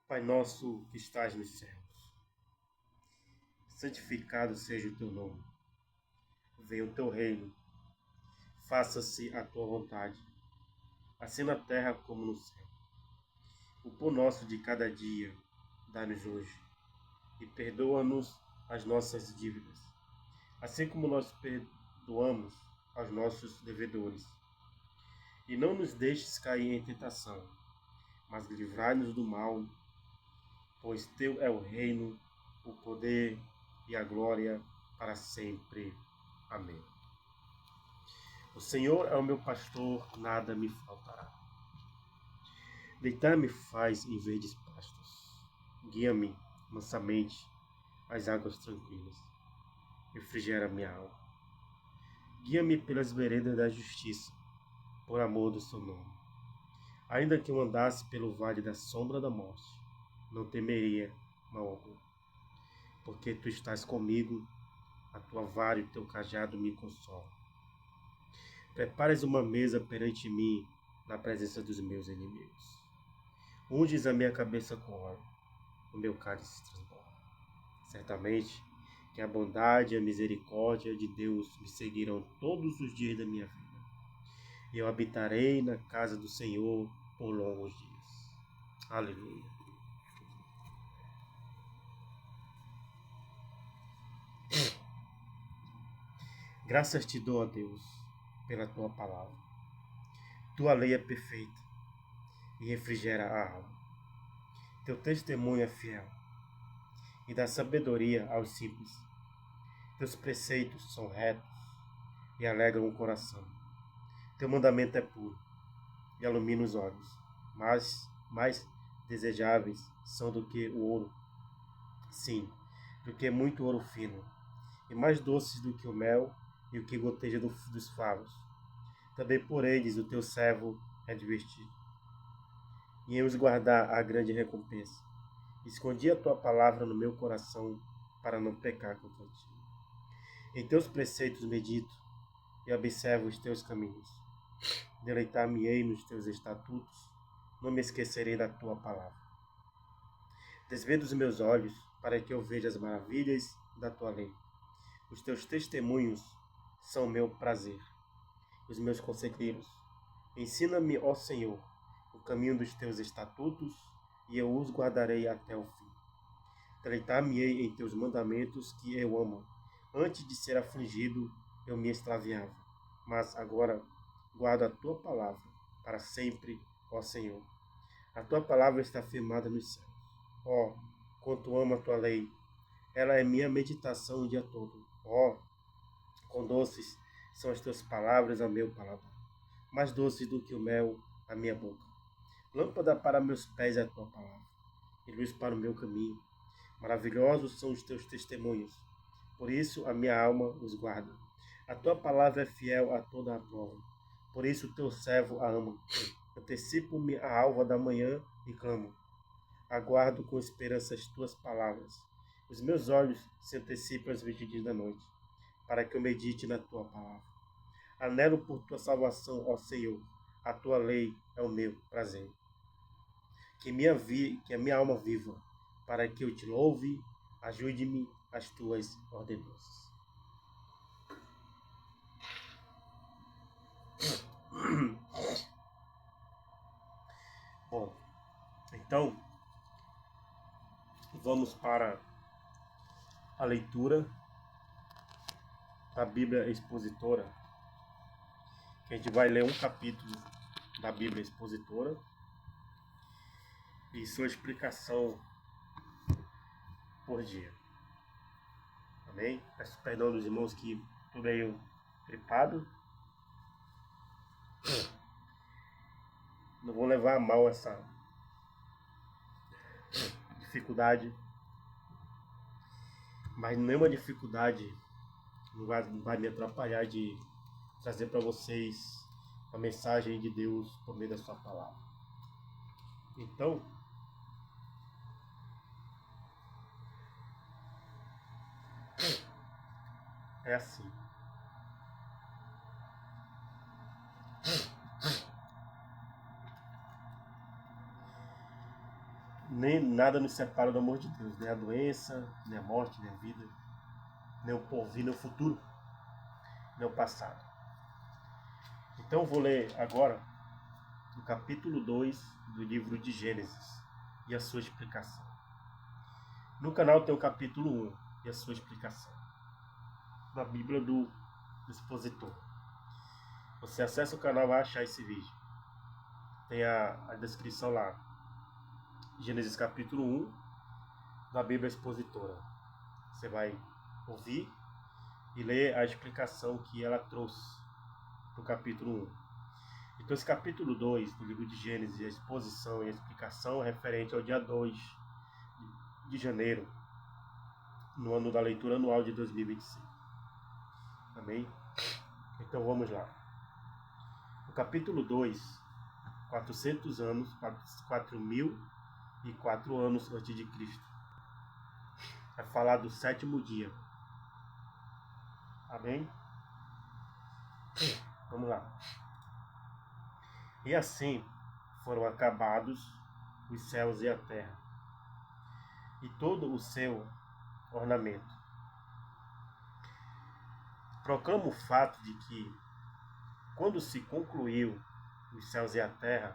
Pai nosso que estás nos céus, santificado seja o teu nome. Venha o teu reino, faça-se a tua vontade, assim na terra como no céu. O pão nosso de cada dia dá-nos hoje, e perdoa-nos as nossas dívidas, assim como nós perdoamos aos nossos devedores. E não nos deixes cair em tentação, mas livrai-nos do mal, pois teu é o reino, o poder e a glória para sempre. Amém. O Senhor é o meu pastor, nada me faltará. Deitar-me faz em verdes pastos. Guia-me mansamente às águas tranquilas. Refrigera minha alma. Guia-me pelas veredas da justiça, por amor do seu nome. Ainda que eu andasse pelo vale da sombra da morte, não temeria mal algum, porque tu estás comigo, a tua vara e o teu cajado me consolam. Prepares uma mesa perante mim na presença dos meus inimigos. Unges a minha cabeça com óleo, o meu cálice transborda. Certamente que a bondade e a misericórdia de Deus me seguirão todos os dias da minha vida. E eu habitarei na casa do Senhor por longos dias. Aleluia. Graças te dou, ó Deus, pela tua palavra. Tua lei é perfeita e refrigera a alma. Teu testemunho é fiel e dá sabedoria aos simples. Teus preceitos são retos e alegram o coração. Teu mandamento é puro e ilumina os olhos, mas mais desejáveis são do que o ouro, sim, do que muito ouro fino, e mais doces do que o mel e o que goteja dos favos. Também por eles o teu servo é divertido, e em os guardar a grande recompensa. Escondi a tua palavra no meu coração para não pecar contra ti. Em teus preceitos medito e observo os teus caminhos. Deleitar-me-ei nos teus estatutos, não me esquecerei da tua palavra. Desvenda os meus olhos, para que eu veja as maravilhas da tua lei. Os teus testemunhos são meu prazer, os meus conselheiros. Ensina-me, ó Senhor, o caminho dos teus estatutos, e eu os guardarei até o fim. Deleitar-me-ei em teus mandamentos que eu amo. Antes de ser afligido, eu me extraviava, mas agora guardo a tua palavra para sempre, ó Senhor. A tua palavra está firmada nos céus. Ó, quanto amo a tua lei, ela é minha meditação o dia todo. Ó, quão doces são as tuas palavras ao meu paladar, mais doces do que o mel à minha boca. Lâmpada para meus pés é a tua palavra, e luz para o meu caminho. Maravilhosos são os teus testemunhos, por isso a minha alma os guarda. A tua palavra é fiel a toda a prova, por isso o teu servo a ama. Antecipo-me à alva da manhã e clamo. Aguardo com esperança as tuas palavras. Os meus olhos se antecipam às vigílias da noite, para que eu medite na tua palavra. Anelo por tua salvação, ó Senhor. A tua lei é o meu prazer. Que a minha alma viva, para que eu te louve, ajude-me as tuas ordenanças. Bom, então, vamos para a leitura da Bíblia Expositora, que a gente vai ler um capítulo da Bíblia Expositora e sua explicação por dia. Amém? Peço perdão dos irmãos que estou meio gripado. Não vou levar a mal essa dificuldade, mas nenhuma dificuldade não vai me atrapalhar de trazer para vocês a mensagem de Deus por meio da sua palavra. Então, é assim. Nem nada nos separa do amor de Deus, nem a doença, nem a morte, nem a vida, nem o porvir, nem o futuro, nem o passado. Então eu vou ler agora o capítulo 2 do livro de Gênesis e a sua explicação. No canal tem o capítulo 1 e a sua explicação, da Bíblia do Expositor. Você acessa o canal e vai achar esse vídeo. Tem a descrição lá. Gênesis capítulo 1, da Bíblia Expositora. Você vai ouvir e ler a explicação que ela trouxe para o capítulo 1. Então esse capítulo 2 do livro de Gênesis, a exposição e a explicação é referente ao dia 2 de janeiro, no ano da leitura anual de 2025. Amém? Então vamos lá. O capítulo 2, 400 anos, 4.004 anos antes de Cristo. Vai falar do sétimo dia. Amém? Vamos lá. E assim foram acabados os céus e a terra, e todo o seu ornamento. Proclamo o fato de que, quando se concluiu os céus e a terra,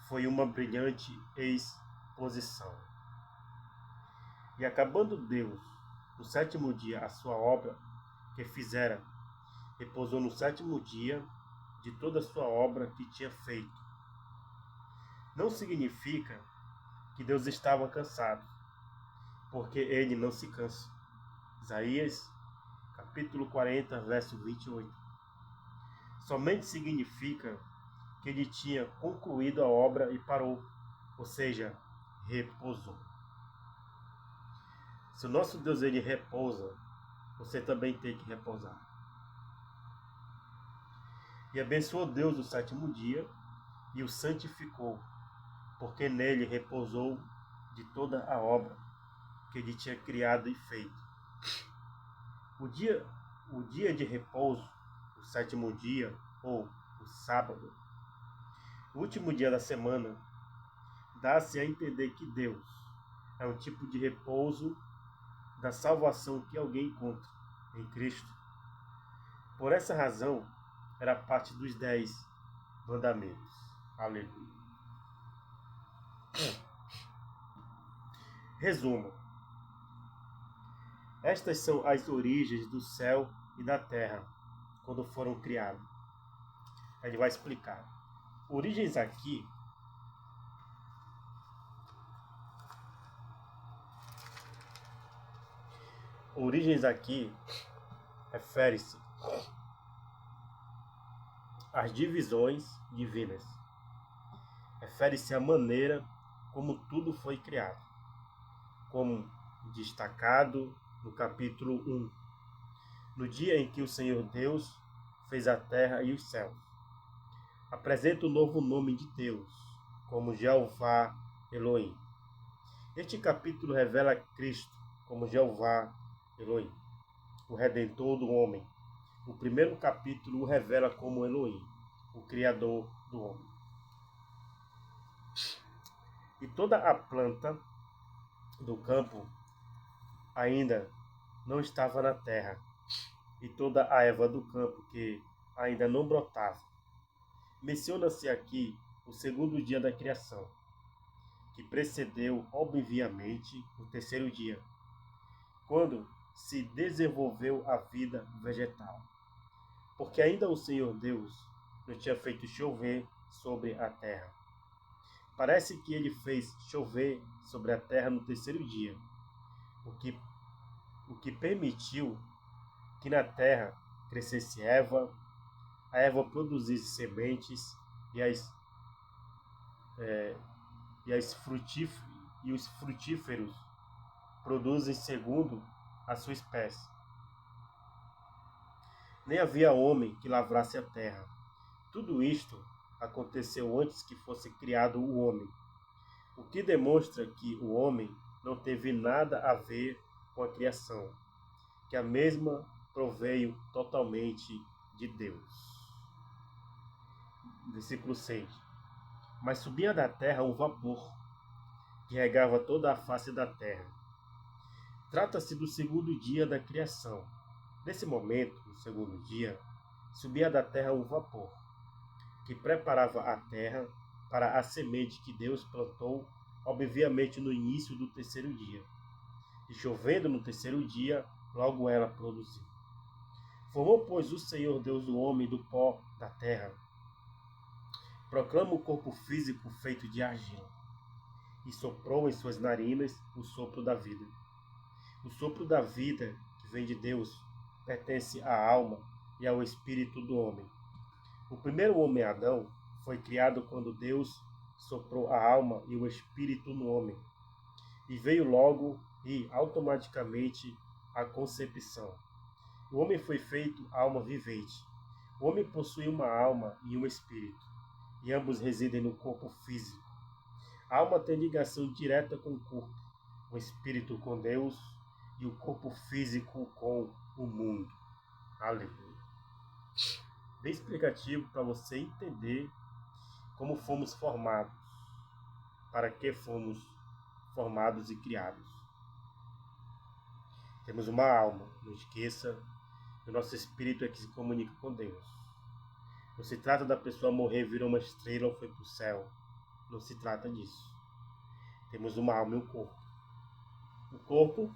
foi uma brilhante exposição. E acabando Deus, no sétimo dia, a sua obra que fizera, repousou no sétimo dia de toda a sua obra que tinha feito. Não significa que Deus estava cansado, porque ele não se cansa. Isaías, capítulo 40, verso 28. Somente significa que ele tinha concluído a obra e parou, ou seja, repousou. Se o nosso Deus ele repousa, você também tem que repousar. E abençoou Deus o sétimo dia e o santificou, porque nele repousou de toda a obra que ele tinha criado e feito. O dia de repouso, o sétimo dia, ou o sábado, o último dia da semana, dá-se a entender que Deus é um tipo de repouso da salvação que alguém encontra em Cristo. Por essa razão, era parte dos 10 mandamentos. Aleluia. Resumo. Estas são as origens do céu e da terra, quando foram criados. Ele vai explicar. Origens aqui refere-se às divisões divinas. Refere-se à maneira como tudo foi criado, como destacado no capítulo 1, no dia em que o Senhor Deus fez a terra e os céus. Apresenta o novo nome de Deus, como Jeová Elohim. Este capítulo revela Cristo como Jeová Elohim, o Redentor do homem. O primeiro capítulo o revela como Elohim, o Criador do homem. E toda a planta do campo ainda não estava na terra, e toda a erva do campo que ainda não brotava. Menciona-se aqui o segundo dia da criação, que precedeu, obviamente, o terceiro dia, quando se desenvolveu a vida vegetal. Porque ainda o Senhor Deus não tinha feito chover sobre a terra. Parece que ele fez chover sobre a terra no terceiro dia, o que permitiu que na terra crescesse erva, a erva produzisse sementes e os frutíferos produzem segundo a sua espécie. Nem havia homem que lavrasse a terra. Tudo isto aconteceu antes que fosse criado o homem, o que demonstra que o homem não teve nada a ver com a criação, que a mesma proveio totalmente de Deus. Versículo 6. Mas subia da terra um vapor, que regava toda a face da terra. Trata-se do segundo dia da criação. Nesse momento, no segundo dia, subia da terra um vapor, que preparava a terra para a semente que Deus plantou, obviamente no início do terceiro dia. E chovendo no terceiro dia, logo ela produziu. Formou, pois, o Senhor Deus o homem do pó da terra. Proclama o corpo físico feito de argila, e soprou em suas narinas o sopro da vida. O sopro da vida, que vem de Deus, pertence à alma e ao espírito do homem. O primeiro homem, Adão, foi criado quando Deus soprou a alma e o espírito no homem. E veio logo e automaticamente a concepção. O homem foi feito alma vivente. O homem possui uma alma e um espírito, e ambos residem no corpo físico. A alma tem ligação direta com o corpo, o espírito com Deus e o corpo físico com o mundo. Aleluia. Bem explicativo para você entender como fomos formados, para que fomos formados e criados. Temos uma alma, não esqueça, o nosso espírito é que se comunica com Deus. Não se trata da pessoa morrer, virou uma estrela ou foi para o céu. Não se trata disso. Temos uma alma e um corpo. O corpo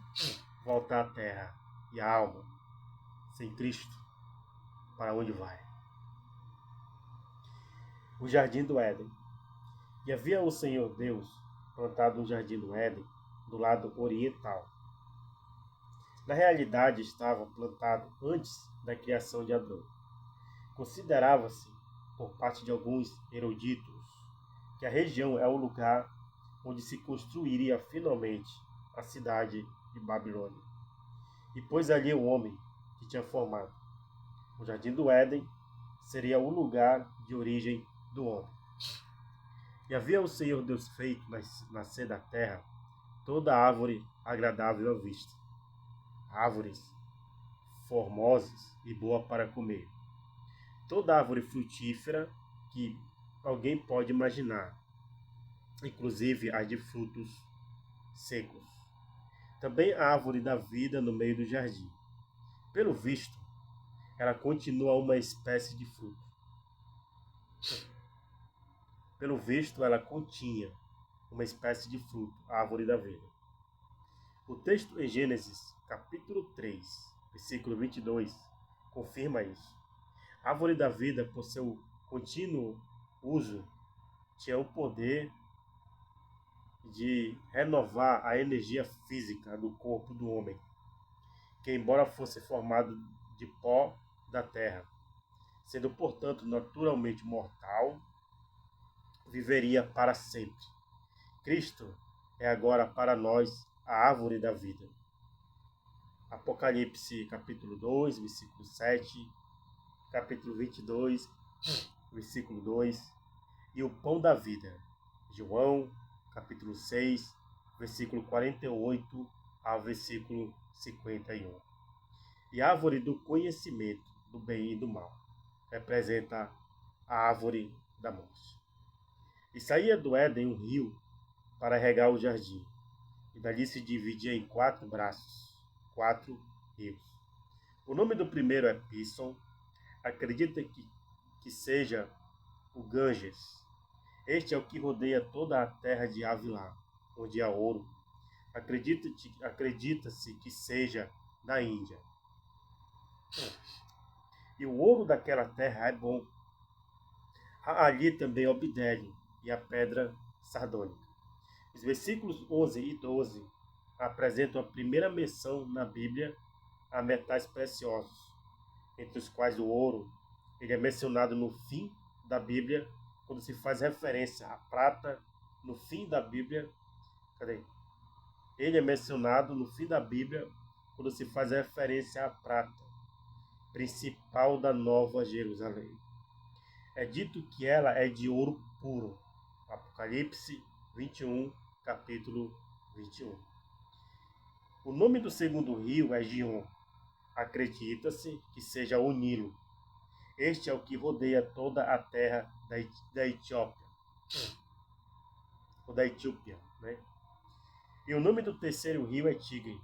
volta à terra e a alma, sem Cristo, para onde vai? O jardim do Éden. E havia o Senhor Deus plantado um jardim do Éden do lado oriental. Na realidade, estava plantado antes da criação de Adão. Considerava-se, por parte de alguns eruditos, que a região é o lugar onde se construiria finalmente a cidade de Babilônia. E pôs ali o homem que tinha formado. O jardim do Éden seria o lugar de origem do homem. E havia o Senhor Deus feito nascer da terra toda árvore agradável à vista, árvores formosas e boa para comer, toda árvore frutífera que alguém pode imaginar, inclusive as de frutos secos. Também a árvore da vida no meio do jardim. Pelo visto, ela continua uma espécie de fruto. Pelo visto, ela continha uma espécie de fruto, a árvore da vida. O texto em Gênesis, capítulo 3, versículo 22, confirma isso. A árvore da vida, por seu contínuo uso, tinha o poder de renovar a energia física do corpo do homem, que embora fosse formado de pó da terra, sendo portanto naturalmente mortal, viveria para sempre. Cristo é agora para nós a árvore da vida. Apocalipse capítulo 2, versículo 7, capítulo 22, versículo 2, e o pão da vida. João capítulo 6, versículo 48 ao versículo 51. E a árvore do conhecimento do bem e do mal representa a árvore da morte. E saía do Éden um rio para regar o jardim, e dali se dividia em 4 braços, 4 rios. O nome do primeiro é Pison. Acredita que seja o Ganges. Este é o que rodeia toda a terra de Havilá, onde há ouro. Acredita-se que seja da Índia. E o ouro daquela terra é bom. Há ali também obidélio e a pedra sardônica. Os versículos 11 e 12 apresentam a primeira menção na Bíblia a metais preciosos, entre os quais o ouro. Ele é mencionado no fim da Bíblia, quando se faz referência à prata, no fim da Bíblia. Ele é mencionado no fim da Bíblia, quando se faz referência à prata, principal da Nova Jerusalém. É dito que ela é de ouro puro. Apocalipse 21, capítulo 21. O nome do segundo rio é Gion. Acredita-se que seja o Nilo. Este é o que rodeia toda a terra da Etiópia, ou da Etiópia, né? E o nome do terceiro rio é Tigre.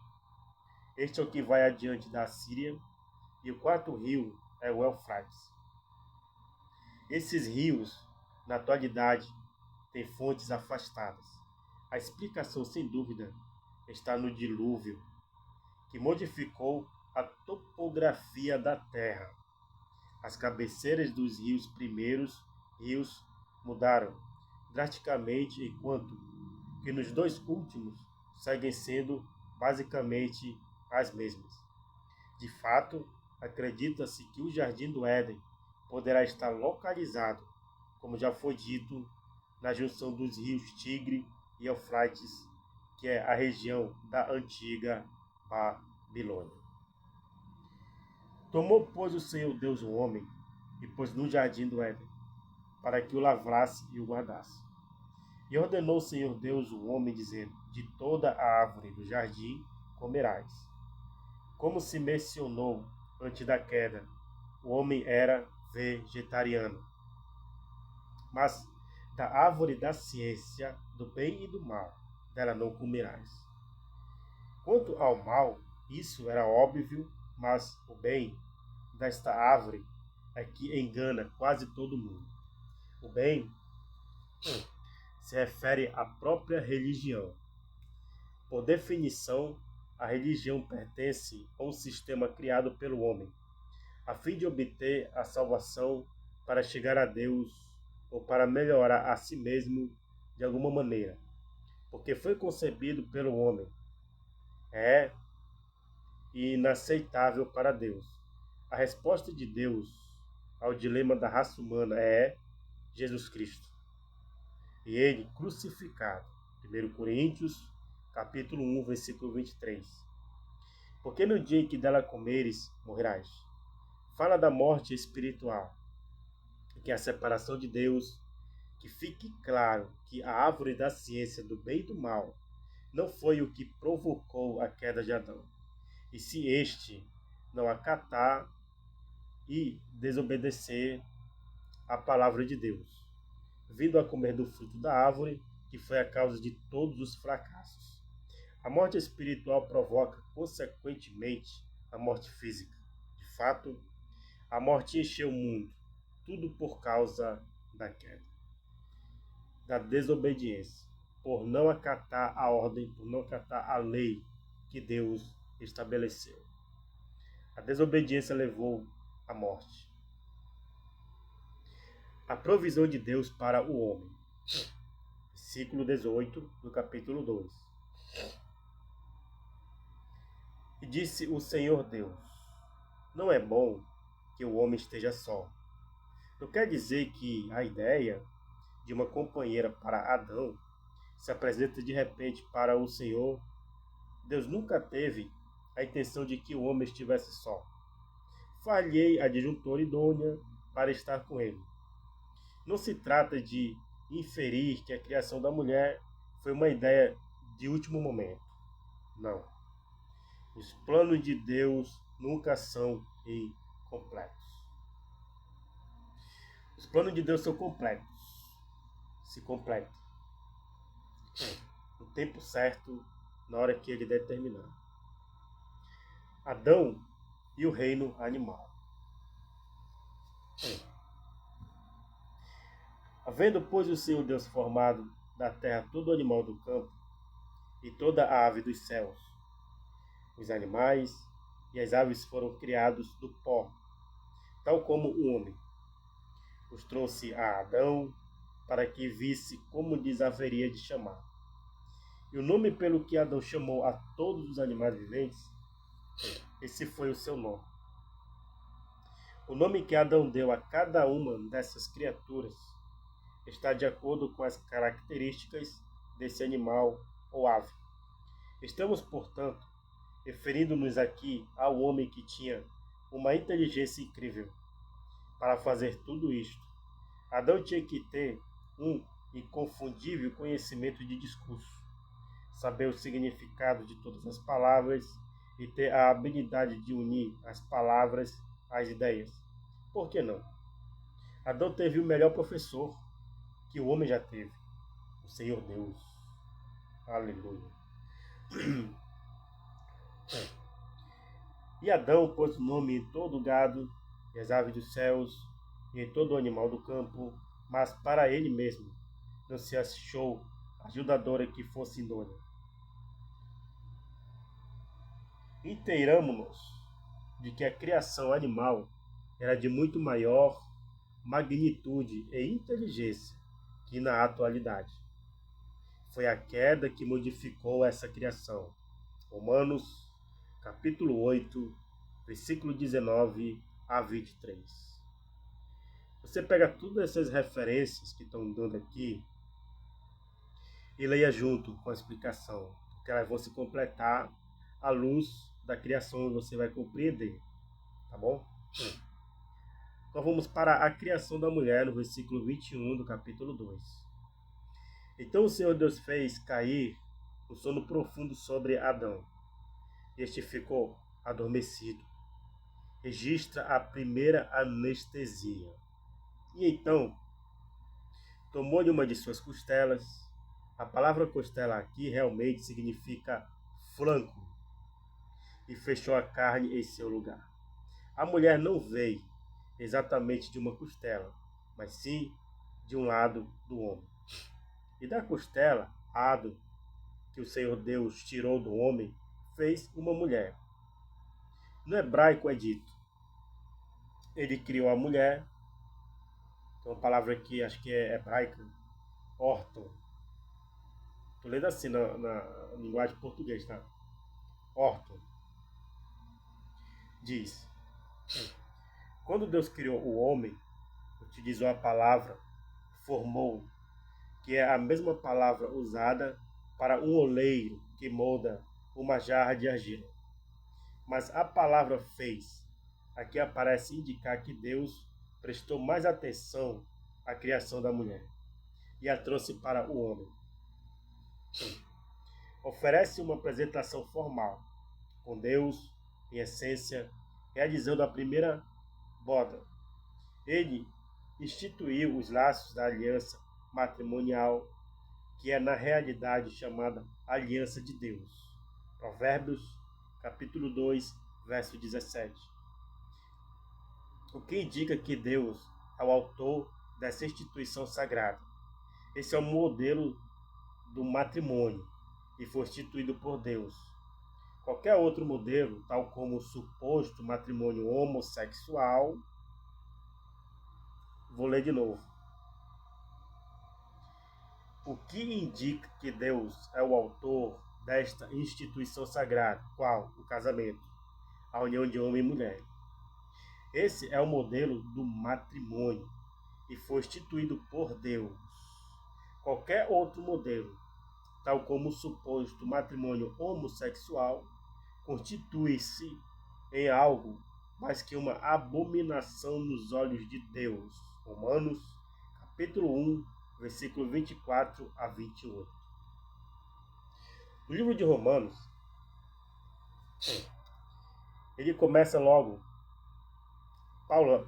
Este é o que vai adiante da Síria, e o quarto rio é o Eufrates. Esses rios, na atualidade, têm fontes afastadas. A explicação, sem dúvida, está no dilúvio, que modificou a topografia da terra. As cabeceiras dos primeiros rios, mudaram drasticamente, enquanto que nos dois últimos seguem sendo basicamente as mesmas. De fato, acredita-se que o Jardim do Éden poderá estar localizado, como já foi dito, na junção dos rios Tigre e Eufrates, que é a região da antiga Babilônia. Tomou, pois, o Senhor Deus o homem e pôs no jardim do Éden, para que o lavrasse e o guardasse. E ordenou o Senhor Deus o homem, dizendo: de toda a árvore do jardim comerás. Como se mencionou antes da queda, o homem era vegetariano. Mas da árvore da ciência do bem e do mal, dela não comerás. Quanto ao mal, isso era óbvio, mas o bem desta árvore é que engana quase todo mundo. O bem se refere à própria religião. Por definição, a religião pertence a um sistema criado pelo homem, a fim de obter a salvação para chegar a Deus ou para melhorar a si mesmo de alguma maneira, porque foi concebido pelo homem. É inaceitável para Deus. A resposta de Deus ao dilema da raça humana é Jesus Cristo. E ele crucificado. 1 Coríntios, capítulo 1, versículo 23. Porque no dia em que dela comeres, morrerás. Fala da morte espiritual, que é a separação de Deus. Que fique claro que a árvore da ciência do bem e do mal não foi o que provocou a queda de Adão. E se este não acatar e desobedecer a palavra de Deus, vindo a comer do fruto da árvore, que foi a causa de todos os fracassos. A morte espiritual provoca, consequentemente, a morte física. De fato, a morte encheu o mundo, tudo por causa da queda, da desobediência, por não acatar a ordem, por não acatar a lei que Deus estabeleceu. A desobediência levou à morte. A provisão de Deus para o homem. Versículo 18 do capítulo 2. E disse o Senhor Deus: não é bom que o homem esteja só. Não quer dizer que a ideia de uma companheira para Adão se apresenta de repente para o Senhor. Deus nunca teve a intenção de que o homem estivesse só. Falhei a disjuntora idônea para estar com ele. Não se trata de inferir que a criação da mulher foi uma ideia de último momento. Não. Os planos de Deus nunca são incompletos. Os planos de Deus são completos. Se completam. No tempo certo, na hora que ele determinar. Adão e o reino animal. Havendo, pois, o Senhor Deus formado da terra todo animal do campo e toda a ave dos céus, os animais e as aves foram criados do pó, tal como o homem. Os trouxe a Adão para que visse como lhes haveria de chamar. E o nome pelo que Adão chamou a todos os animais viventes, esse foi o seu nome. O nome que Adão deu a cada uma dessas criaturas está de acordo com as características desse animal ou ave. Estamos, portanto, referindo-nos aqui ao homem que tinha uma inteligência incrível para fazer tudo isto. Adão tinha que ter um inconfundível conhecimento de discurso, saber o significado de todas as palavras e ter a habilidade de unir as palavras às ideias. Por que não? Adão teve o melhor professor que o homem já teve, o Senhor Deus. Aleluia. E Adão pôs o nome em todo o gado, e as aves dos céus, e em todo o animal do campo, mas para ele mesmo não se achou ajudadora que fosse idônea. Inteiramo-nos de que a criação animal era de muito maior magnitude e inteligência que na atualidade. Foi a queda que modificou essa criação. Romanos, capítulo 8, versículo 19 a 23. Você pega todas essas referências que estão dando aqui e leia junto com a explicação, porque elas vão se completar à luz da criação e você vai compreender, tá bom? Então vamos para a criação da mulher no versículo 21 do capítulo 2. Então o Senhor Deus fez cair um sono profundo sobre Adão. Este ficou adormecido. Registra a primeira anestesia. E então tomou-lhe uma de suas costelas. A palavra costela aqui realmente significa flanco. E fechou a carne em seu lugar. A mulher não veio exatamente de uma costela, mas sim de um lado do homem. E da costela, lado que o Senhor Deus tirou do homem, fez uma mulher. No hebraico é dito: ele criou a mulher. Tem uma palavra aqui, acho que é hebraica, orton. Estou lendo assim na linguagem portuguesa, tá? Orton. Diz: quando Deus criou o homem, utilizou a palavra formou, que é a mesma palavra usada para um oleiro que molda uma jarra de argila. Mas a palavra fez aqui aparece indicar que Deus prestou mais atenção à criação da mulher e a trouxe para o homem. Oferece uma apresentação formal com Deus, em essência, realizando a primeira boda. Ele instituiu os laços da aliança matrimonial, que é na realidade chamada aliança de Deus. Provérbios, capítulo 2, verso 17. O que indica que Deus é o autor dessa instituição sagrada. Esse é o modelo do matrimônio e foi instituído por Deus. Qualquer outro modelo, tal como o suposto matrimônio homossexual, vou ler de novo. O que indica que Deus é o autor desta instituição sagrada? Qual? O casamento, a união de homem e mulher. Esse é o modelo do matrimônio e foi instituído por Deus. Qualquer outro modelo, tal como o suposto matrimônio homossexual, constitui-se em algo mais que uma abominação nos olhos de Deus. Romanos, capítulo 1, versículo 24 a 28. O livro de Romanos, ele começa logo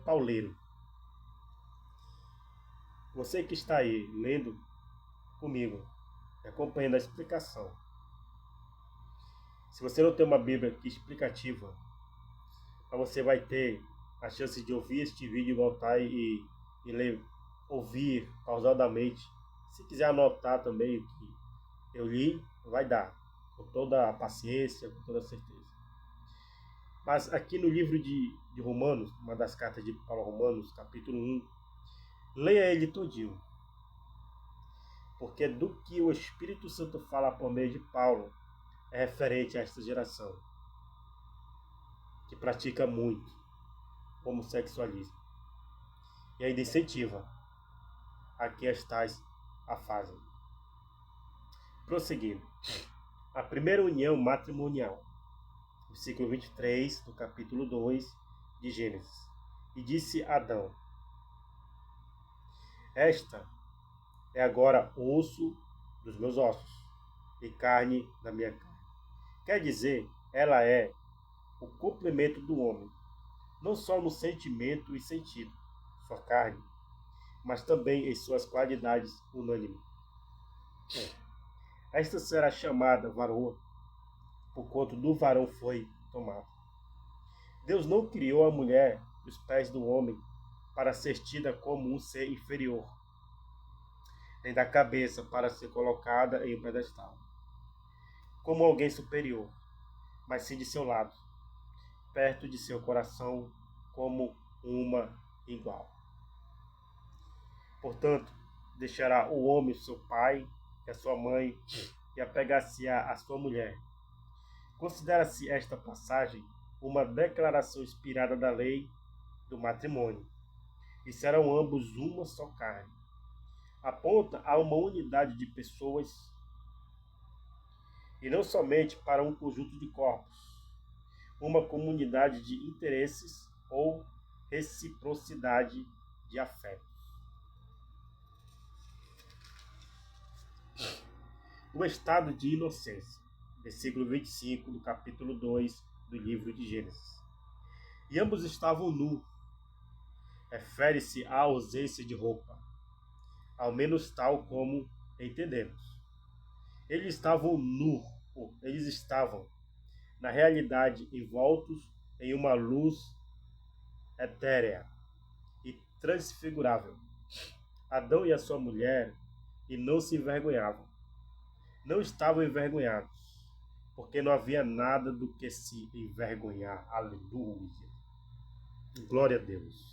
pauleiro. Você que está aí lendo comigo, acompanhando a explicação. Se você não tem uma Bíblia aqui explicativa, você vai ter a chance de ouvir este vídeo e voltar e ler, ouvir pausadamente. Se quiser anotar também o que eu li, vai dar, com toda a paciência, com toda a certeza. Mas aqui no livro de Romanos, uma das cartas de Paulo a Romanos, capítulo 1, leia ele todinho. Porque do que o Espírito Santo fala por meio de Paulo é referente a esta geração, que pratica muito homossexualismo. E ainda incentiva a que as tais a fazem. Prosseguindo. A primeira união matrimonial. Versículo 23 do capítulo 2 de Gênesis. E disse Adão: esta é agora osso dos meus ossos e carne da minha carne. Quer dizer, ela é o complemento do homem, não só no sentimento e sentido, sua carne, mas também em suas qualidades unânimes. Esta será chamada varoa, por quanto do varão foi tomado. Deus não criou a mulher dos pés do homem para ser tida como um ser inferior, nem da cabeça para ser colocada em um pedestal, como alguém superior, mas sim de seu lado, perto de seu coração, como uma igual. Portanto, deixará o homem seu pai e a sua mãe, e apegar-se-á à sua mulher. Considera-se esta passagem uma declaração inspirada da lei do matrimônio, e serão ambos uma só carne. Aponta a uma unidade de pessoas e não somente para um conjunto de corpos, uma comunidade de interesses ou reciprocidade de afetos. O estado de inocência, versículo 25 do capítulo 2 do livro de Gênesis. E ambos estavam nus. Refere-se à ausência de roupa, ao menos tal como entendemos. Eles estavam na realidade, envoltos em uma luz etérea e transfigurável. Adão e a sua mulher, e não se envergonhavam. Não estavam envergonhados, porque não havia nada do que se envergonhar. Aleluia. Glória a Deus.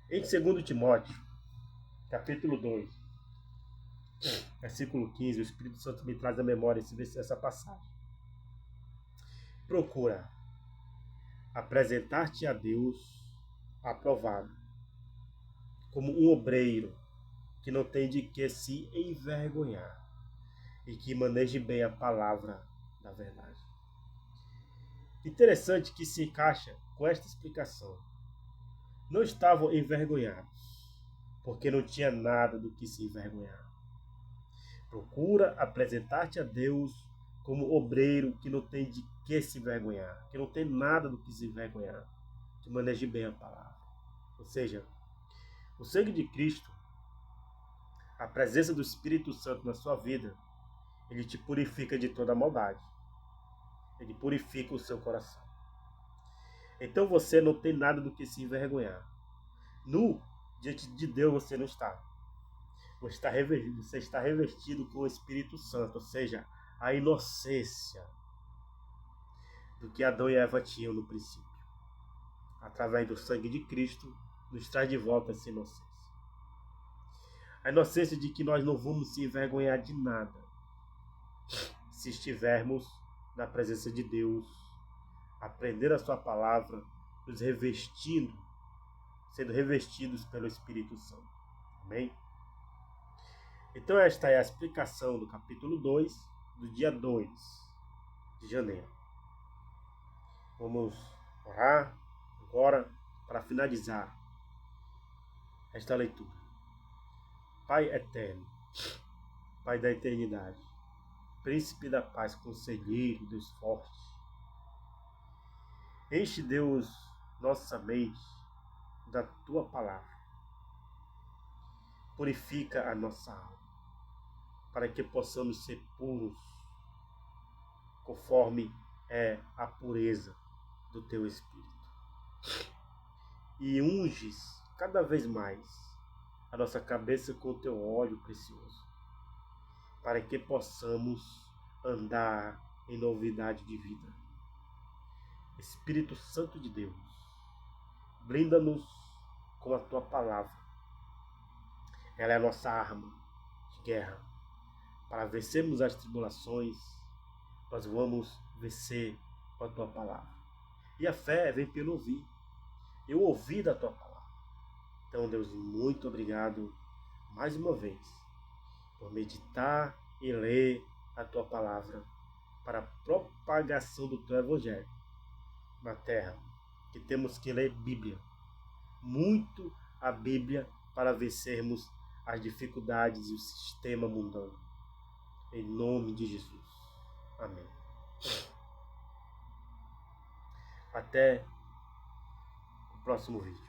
Em 2 Timóteo, capítulo 2, versículo 15, o Espírito Santo me traz à memória essa passagem. Procura apresentar-te a Deus aprovado, como um obreiro que não tem de que se envergonhar e que maneje bem a palavra da verdade. Interessante que se encaixa com esta explicação. Não estavam envergonhados, porque não tinha nada do que se envergonhar. Procura apresentar-te a Deus como obreiro que não tem de que se envergonhar, que não tem nada do que se envergonhar, que maneje bem a palavra. Ou seja, o sangue de Cristo, a presença do Espírito Santo na sua vida, ele te purifica de toda maldade. Ele purifica o seu coração. Então você não tem nada do que se envergonhar. Nu, diante de Deus você não está. Você está revestido com o Espírito Santo, ou seja, a inocência do que Adão e Eva tinham no princípio. Através do sangue de Cristo, nos traz de volta essa inocência. A inocência de que nós não vamos se envergonhar de nada se estivermos na presença de Deus, aprender a sua palavra, nos revestindo, sendo revestidos pelo Espírito Santo. Amém? Então esta é a explicação do capítulo 2, do dia 2 de janeiro. Vamos orar agora para finalizar esta leitura. Pai eterno, Pai da eternidade, Príncipe da paz, Conselheiro, Deus forte, enche, Deus, nossa mente da Tua palavra. Purifica a nossa alma, para que possamos ser puros, conforme é a pureza do Teu Espírito. E unges cada vez mais a nossa cabeça com o Teu óleo precioso, para que possamos andar em novidade de vida. Espírito Santo de Deus, blinda-nos com a Tua palavra. Ela é a nossa arma de guerra. Para vencermos as tribulações, nós vamos vencer com a Tua palavra. E a fé vem pelo ouvir. Eu ouvi da Tua palavra. Então, Deus, muito obrigado mais uma vez por meditar e ler a Tua palavra para a propagação do Teu Evangelho na terra, que temos que ler Bíblia, muito a Bíblia, para vencermos as dificuldades e o sistema mundano. Em nome de Jesus. Amém. Até o próximo vídeo.